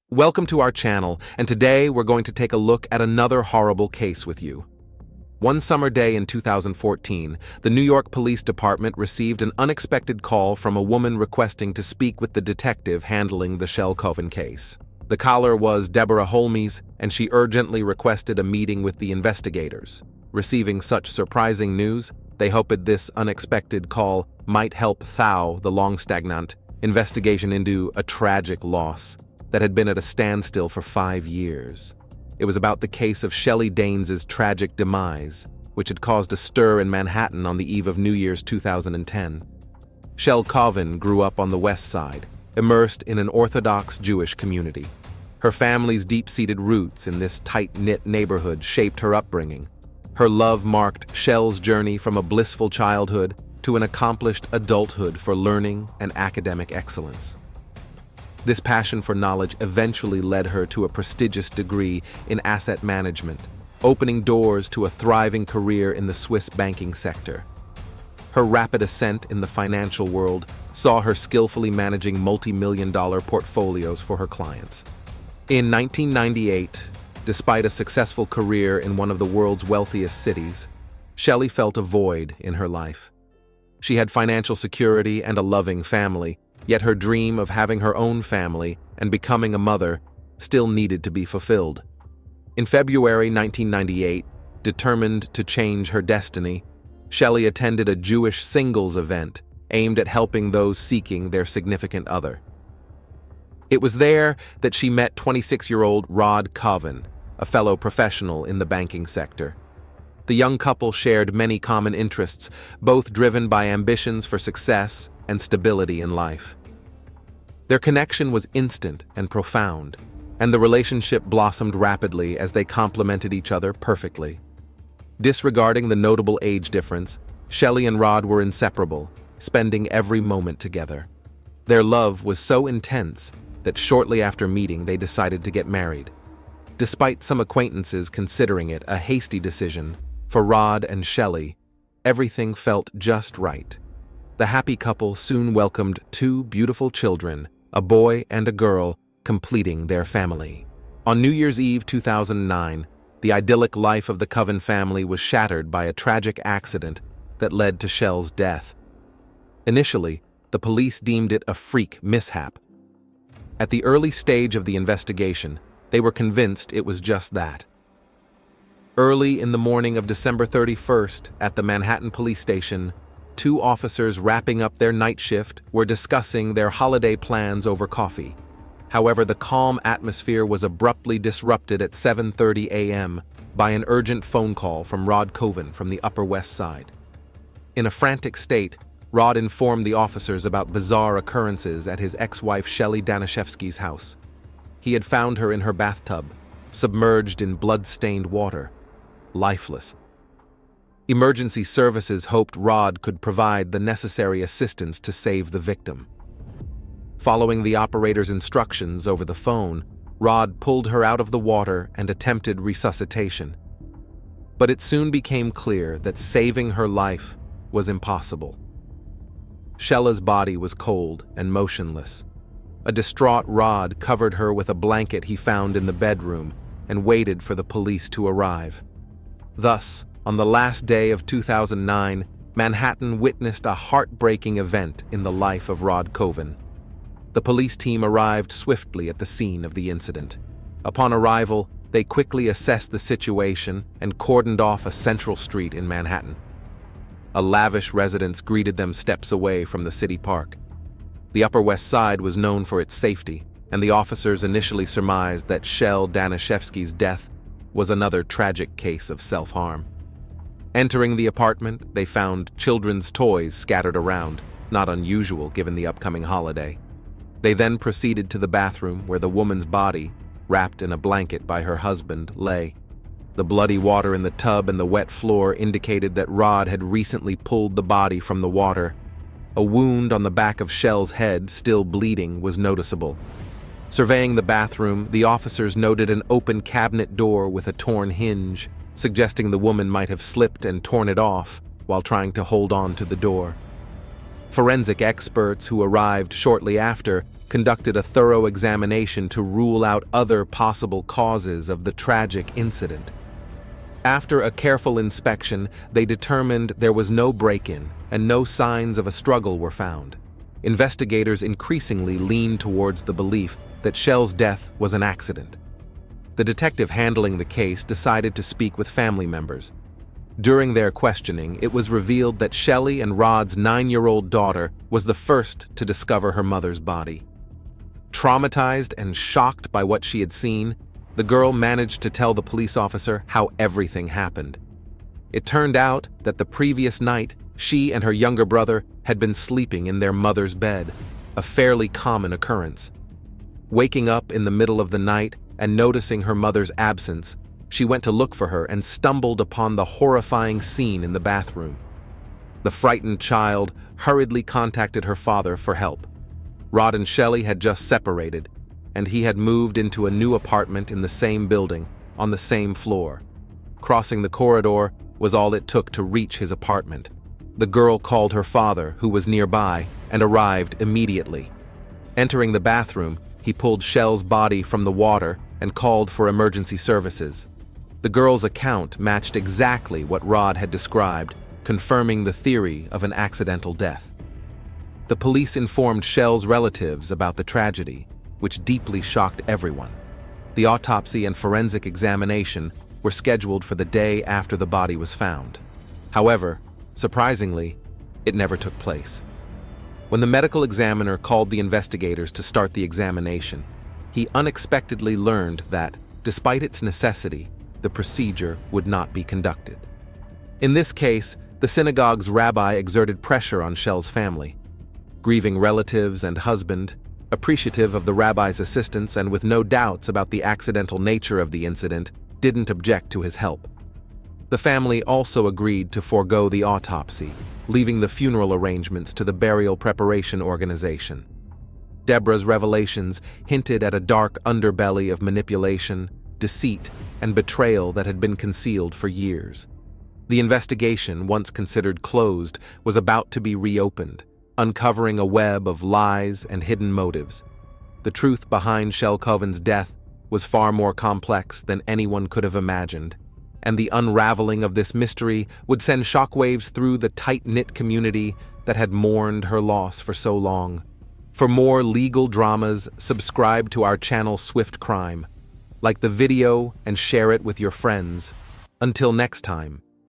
Welcome to our channel, and today we're going to take a look at another horrible case with you. One summer day in 2014, the New York Police Department received an unexpected call from a woman requesting to speak with the detective handling the Shele Kovlin case. The caller was Debra Holmes, and she urgently requested a meeting with the investigators. Receiving such surprising news, they hoped this unexpected call might help thaw the long stagnant investigation into a tragic loss that had been at a standstill for 5 years. It was about the case of Shele Daines's tragic demise, which had caused a stir in Manhattan on the eve of New Year's 2010. Shele Kovlin grew up on the West Side, immersed in an Orthodox Jewish community. Her family's deep-seated roots in this tight-knit neighborhood shaped her upbringing. Her love marked Shele's journey from a blissful childhood to an accomplished adulthood for learning and academic excellence. This passion for knowledge eventually led her to a prestigious degree in asset management, opening doors to a thriving career in the Swiss banking sector. Her rapid ascent in the financial world saw her skillfully managing multi-million-dollar portfolios for her clients. In 1998, despite a successful career in one of the world's wealthiest cities, Shele felt a void in her life. She had financial security and a loving family, yet her dream of having her own family and becoming a mother still needed to be fulfilled. In February 1998, determined to change her destiny, Shele attended a Jewish singles event aimed at helping those seeking their significant other. It was there that she met 26-year-old Rod Covlin, a fellow professional in the banking sector. The young couple shared many common interests, both driven by ambitions for success and stability in life. Their connection was instant and profound, and the relationship blossomed rapidly as they complemented each other perfectly. Disregarding the notable age difference, Shele and Rod were inseparable, spending every moment together. Their love was so intense that shortly after meeting they decided to get married. Despite some acquaintances considering it a hasty decision, for Rod and Shele, everything felt just right. The happy couple soon welcomed 2 beautiful children, a boy and a girl, completing their family. On New Year's Eve 2009, the idyllic life of the Kovlin family was shattered by a tragic accident that led to Shele's death. Initially, the police deemed it a freak mishap. At the early stage of the investigation, they were convinced it was just that. Early in the morning of December 31st, at the Manhattan police station, 2 officers wrapping up their night shift were discussing their holiday plans over coffee. However, the calm atmosphere was abruptly disrupted at 7:30 a.m. by an urgent phone call from Rod Kovlin from the Upper West Side. In a frantic state, Rod informed the officers about bizarre occurrences at his ex-wife Shele Danishevsky's house. He had found her in her bathtub, submerged in blood-stained water, lifeless. Emergency services hoped Rod could provide the necessary assistance to save the victim. Following the operator's instructions over the phone, Rod pulled her out of the water and attempted resuscitation. But it soon became clear that saving her life was impossible. Shele's body was cold and motionless. A distraught Rod covered her with a blanket he found in the bedroom and waited for the police to arrive. Thus, on the last day of 2009, Manhattan witnessed a heartbreaking event in the life of Rod Kovlin. The police team arrived swiftly at the scene of the incident. Upon arrival, they quickly assessed the situation and cordoned off a central street in Manhattan. A lavish residence greeted them steps away from the city park. The Upper West Side was known for its safety, and the officers initially surmised that Shele Danishevsky's death was another tragic case of self-harm. Entering the apartment, they found children's toys scattered around, not unusual given the upcoming holiday. They then proceeded to the bathroom where the woman's body, wrapped in a blanket by her husband, lay. The bloody water in the tub and the wet floor indicated that Rod had recently pulled the body from the water. A wound on the back of Shele's head, still bleeding, was noticeable. Surveying the bathroom, the officers noted an open cabinet door with a torn hinge, suggesting the woman might have slipped and torn it off while trying to hold on to the door. Forensic experts who arrived shortly after conducted a thorough examination to rule out other possible causes of the tragic incident. After a careful inspection, they determined there was no break-in and no signs of a struggle were found. Investigators increasingly leaned towards the belief that Shele's death was an accident. The detective handling the case decided to speak with family members. During their questioning, it was revealed that Shele and Rod's 9-year-old daughter was the first to discover her mother's body. Traumatized and shocked by what she had seen, the girl managed to tell the police officer how everything happened. It turned out that the previous night, she and her younger brother had been sleeping in their mother's bed, a fairly common occurrence. Waking up in the middle of the night and noticing her mother's absence, she went to look for her and stumbled upon the horrifying scene in the bathroom. The frightened child hurriedly contacted her father for help. Rod and Shele had just separated, and he had moved into a new apartment in the same building, on the same floor. Crossing the corridor was all it took to reach his apartment. The girl called her father, who was nearby, and arrived immediately. Entering the bathroom, he pulled Shele's body from the water and called for emergency services. The girl's account matched exactly what Rod had described, confirming the theory of an accidental death. The police informed Shele's relatives about the tragedy, which deeply shocked everyone. The autopsy and forensic examination were scheduled for the day after the body was found. However, surprisingly, it never took place. When the medical examiner called the investigators to start the examination, he unexpectedly learned that, despite its necessity, the procedure would not be conducted. In this case, the synagogue's rabbi exerted pressure on Shele's family. Grieving relatives and husband, appreciative of the rabbi's assistance and with no doubts about the accidental nature of the incident, didn't object to his help. The family also agreed to forego the autopsy, leaving the funeral arrangements to the burial preparation organization. Debra's revelations hinted at a dark underbelly of manipulation, deceit, and betrayal that had been concealed for years. The investigation, once considered closed, was about to be reopened, uncovering a web of lies and hidden motives. The truth behind Shele Kovlin's death was far more complex than anyone could have imagined, and the unraveling of this mystery would send shockwaves through the tight-knit community that had mourned her loss for so long. For more legal dramas, subscribe to our channel Swift Crime. Like the video and share it with your friends. Until next time.